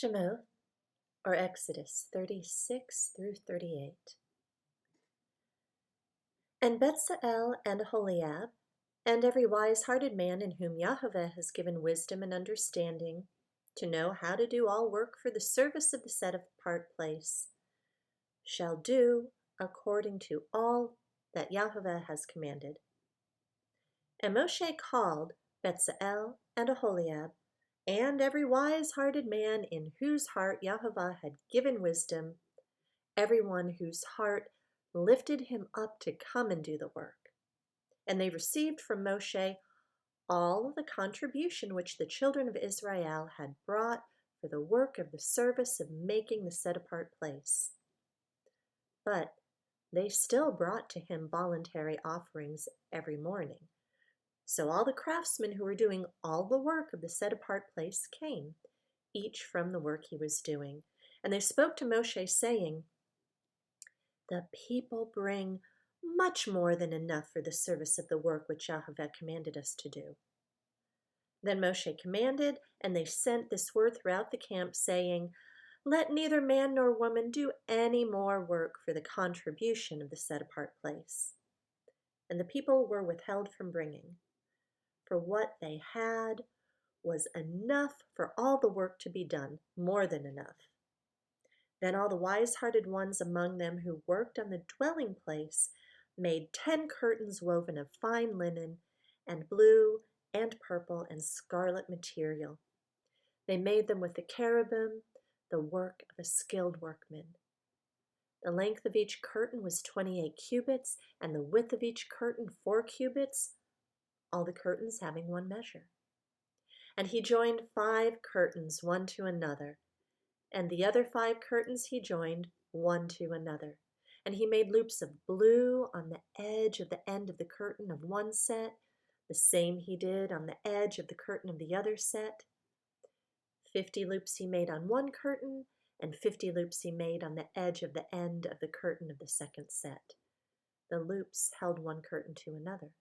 Shemoth, or Exodus 36 through 38. And Bezalel and Aholiab, and every wise-hearted man in whom Yahweh has given wisdom and understanding, to know how to do all work for the service of the set-apart place, shall do according to all that Yahweh has commanded. And Moshe called Bezalel and Aholiab, and every wise-hearted man in whose heart Yahweh had given wisdom, everyone whose heart lifted him up to come and do the work. And they received from Moshe all the contribution which the children of Israel had brought for the work of the service of making the set-apart place. But they still brought to him voluntary offerings every morning. So all the craftsmen who were doing all the work of the set-apart place came, each from the work he was doing. And they spoke to Moshe, saying, "The people bring much more than enough for the service of the work which Yahweh commanded us to do." Then Moshe commanded, and they sent this word throughout the camp, saying, "Let neither man nor woman do any more work for the contribution of the set-apart place." And the people were withheld from bringing, for what they had was enough for all the work to be done, more than enough. Then all the wise-hearted ones among them who worked on the dwelling place made 10 curtains woven of fine linen and blue and purple and scarlet material. They made them with the cherubim, the work of a skilled workman. The length of each curtain was 28 cubits, and the width of each curtain 4 cubits, all the curtains having one measure. And he joined 5 curtains one to another, and the other 5 curtains he joined one to another. And he made loops of blue on the edge of the end of the curtain of one set, the same he did on the edge of the curtain of the other set. 50 loops he made on one curtain, and 50 loops he made on the edge of the end of the curtain of the second set. The loops held one curtain to another.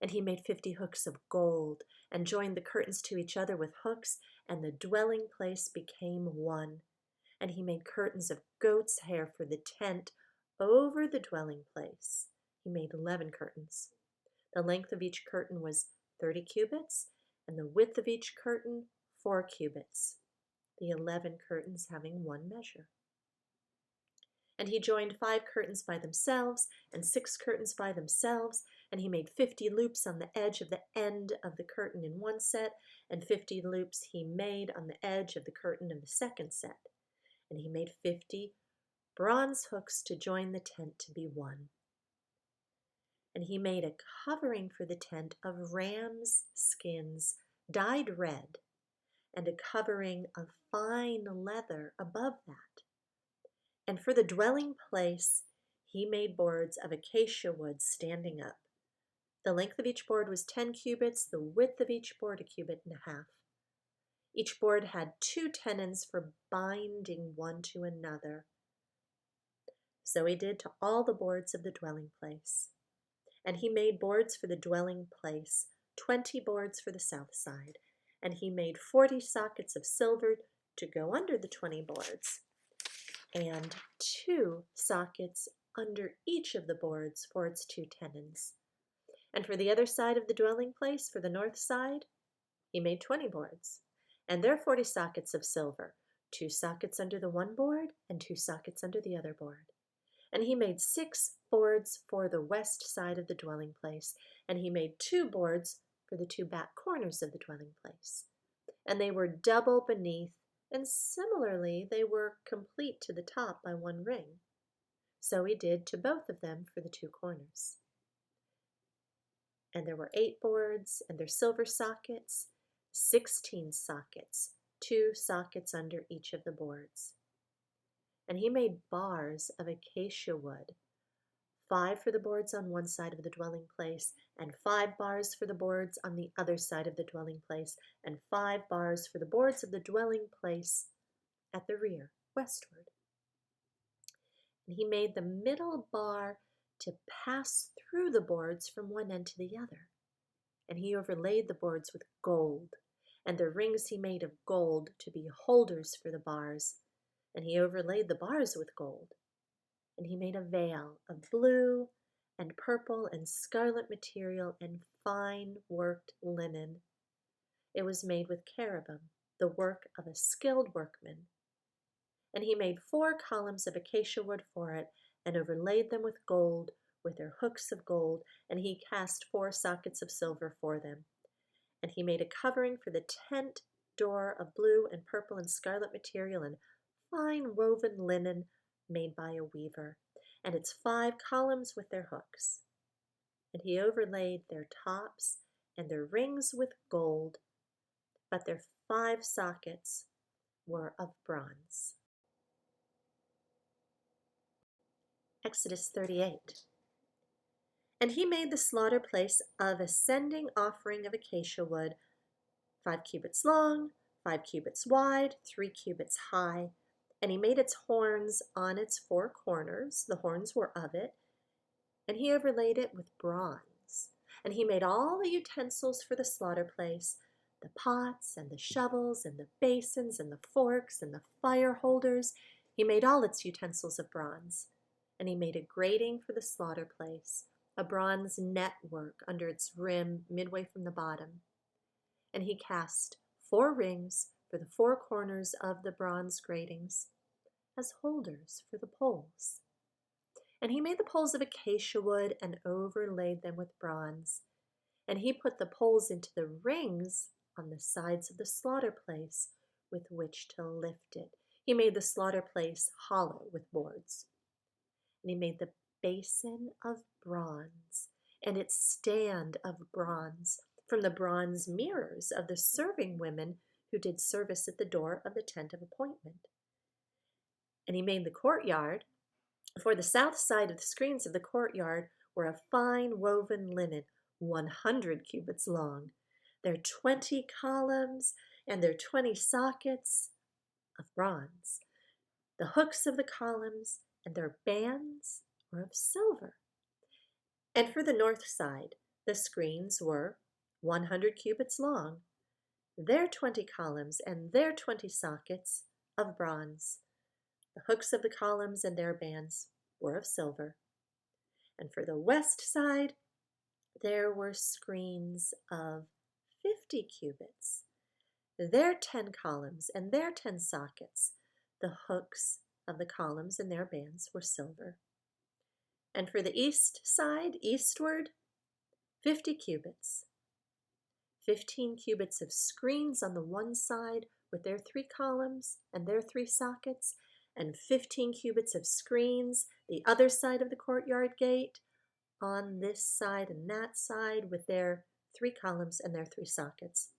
And he made 50 hooks of gold, and joined the curtains to each other with hooks, and the dwelling place became one. And he made curtains of goat's hair for the tent over the dwelling place. He made 11 curtains. The length of each curtain was 30 cubits, and the width of each curtain 4 cubits, the 11 curtains having one measure. And he joined 5 curtains by themselves, and 6 curtains by themselves, and he made 50 loops on the edge of the end of the curtain in one set, and 50 loops he made on the edge of the curtain of the second set. And he made 50 bronze hooks to join the tent to be one. And he made a covering for the tent of ram's skins dyed red, and a covering of fine leather above that. And for the dwelling place, he made boards of acacia wood standing up. The length of each board was 10 cubits, the width of each board 1.5 cubits. Each board had 2 tenons for binding one to another. So he did to all the boards of the dwelling place. And he made boards for the dwelling place, 20 boards for the south side. And he made 40 sockets of silver to go under the 20 boards, and 2 sockets under each of the boards for its 2 tenons. And for the other side of the dwelling place, for the north side, he made 20 boards, and there 40 sockets of silver, 2 sockets under the one board, and 2 sockets under the other board. And he made 6 boards for the west side of the dwelling place, and he made 2 boards for the 2 back corners of the dwelling place. And they were double beneath, and similarly they were complete to the top by 1 ring. So he did to both of them for the 2 corners. And there were 8 boards, and their silver sockets, 16 sockets, 2 sockets under each of the boards. And he made bars of acacia wood, 5 for the boards on one side of the dwelling place, and 5 bars for the boards on the other side of the dwelling place, and 5 bars for the boards of the dwelling place at the rear, westward. And he made the middle bar to pass through the boards from one end to the other. And he overlaid the boards with gold, and the rings he made of gold to be holders for the bars, and he overlaid the bars with gold. And he made a veil of blue and purple and scarlet material and fine worked linen. It was made with cherubim, the work of a skilled workman. And he made 4 columns of acacia wood for it, and overlaid them with gold, with their hooks of gold, and he cast 4 sockets of silver for them. And he made a covering for the tent door of blue and purple and scarlet material and fine woven linen made by a weaver, and its 5 columns with their hooks. And he overlaid their tops and their rings with gold, but their 5 sockets were of bronze. Exodus 38. And he made the slaughter place of ascending offering of acacia wood, 5 cubits long, 5 cubits wide, 3 cubits high. And he made its horns on its 4 corners. The horns were of it. And he overlaid it with bronze. And he made all the utensils for the slaughter place, the pots and the shovels and the basins and the forks and the fire holders. He made all its utensils of bronze. And he made a grating for the slaughter place, a bronze network under its rim midway from the bottom. And he cast 4 rings for the 4 corners of the bronze gratings as holders for the poles. And he made the poles of acacia wood and overlaid them with bronze. And he put the poles into the rings on the sides of the slaughter place with which to lift it. He made the slaughter place hollow with boards. And he made the basin of bronze and its stand of bronze from the bronze mirrors of the serving women who did service at the door of the tent of appointment. And he made the courtyard. For the south side of the screens of the courtyard were of fine woven linen, 100 cubits long, their 20 columns and their 20 sockets of bronze. The hooks of the columns and their bands were of silver. And for the north side, the screens were 100 cubits long, their 20 columns and their 20 sockets of bronze. The hooks of the columns and their bands were of silver. And for the west side, there were screens of 50 cubits, their 10 columns and their 10 sockets. The hooks of the columns and their bands were silver. And for the east side, eastward, 50 cubits, 15 cubits of screens on the one side with their 3 columns and their 3 sockets, and 15 cubits of screens the other side of the courtyard gate on this side and that side with their 3 columns and their 3 sockets.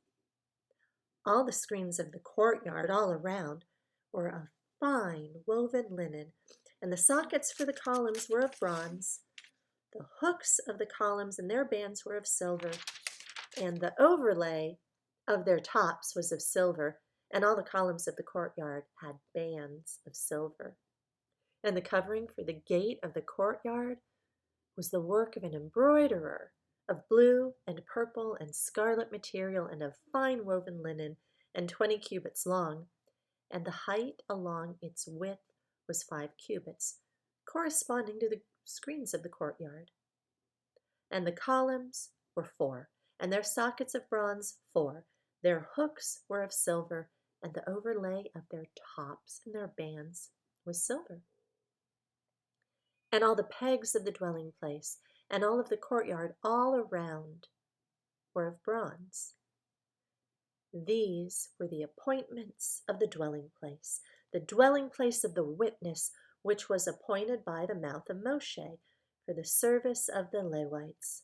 All the screens of the courtyard all around were of fine woven linen, and the sockets for the columns were of bronze. The hooks of the columns and their bands were of silver, and the overlay of their tops was of silver, and all the columns of the courtyard had bands of silver. And the covering for the gate of the courtyard was the work of an embroiderer, of blue and purple and scarlet material and of fine woven linen, and 20 cubits long, and the height along its width was 5 cubits, corresponding to the screens of the courtyard. And the columns were 4, and their sockets of bronze 4. Their hooks were of silver, and the overlay of their tops and their bands was silver. And all the pegs of the dwelling place and all of the courtyard all around were of bronze. These were the appointments of the dwelling place of the witness, which was appointed by the mouth of Moshe for the service of the Levites,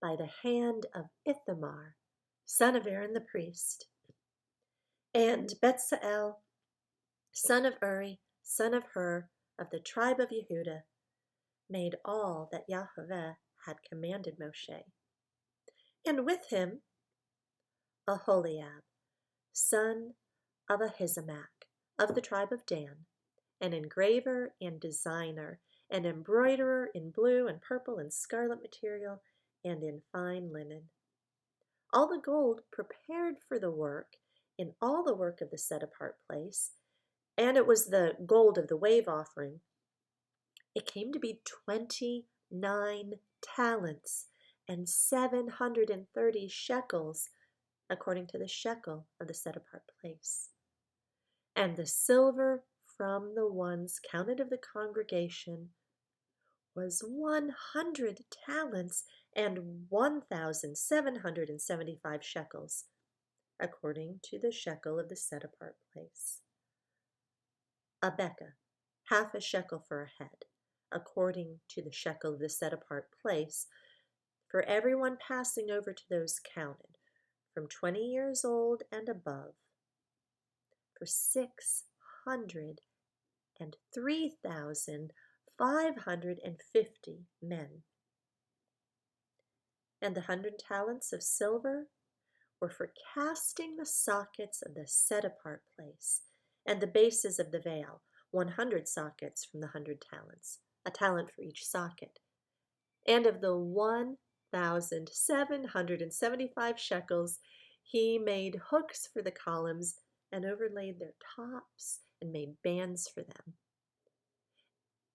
by the hand of Ithamar, son of Aaron the priest, and Bezalel, son of Uri, son of Hur, of the tribe of Yehudah, made all that Yahweh had commanded Moshe. And with him Aholiab, son of Ahisamach, of the tribe of Dan, an engraver and designer, an embroiderer in blue and purple and scarlet material, and in fine linen. all the gold prepared for the work in all the work of the set-apart place, and it was the gold of the wave offering, it came to be 29 talents and 730 shekels, according to the shekel of the set-apart place. And the silver from the ones counted of the congregation was 100 talents and 1,775 shekels, according to the shekel of the set-apart place. A beka, half a shekel for a head, according to the shekel of the set-apart place, for everyone passing over to those counted, from 20 years old and above, for 603,550 men. And the 100 talents of silver were for casting the sockets of the set-apart place, and the bases of the veil, 100 sockets from the 100 talents, a talent for each socket. And of the 1,775 shekels, he made hooks for the columns and overlaid their tops and made bands for them.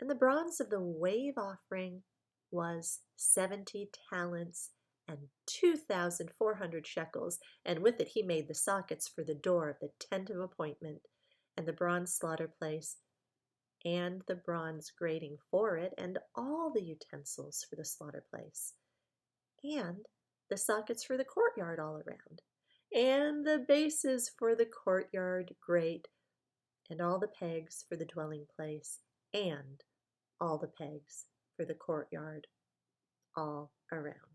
And the bronze of the wave offering was 70 talents and 2,400 shekels, and with it he made the sockets for the door of the tent of appointment, and the bronze slaughter place, and the bronze grating for it, and all the utensils for the slaughter place, and the sockets for the courtyard all around, and the bases for the courtyard grate, and all the pegs for the dwelling place, and all the pegs for the courtyard all around.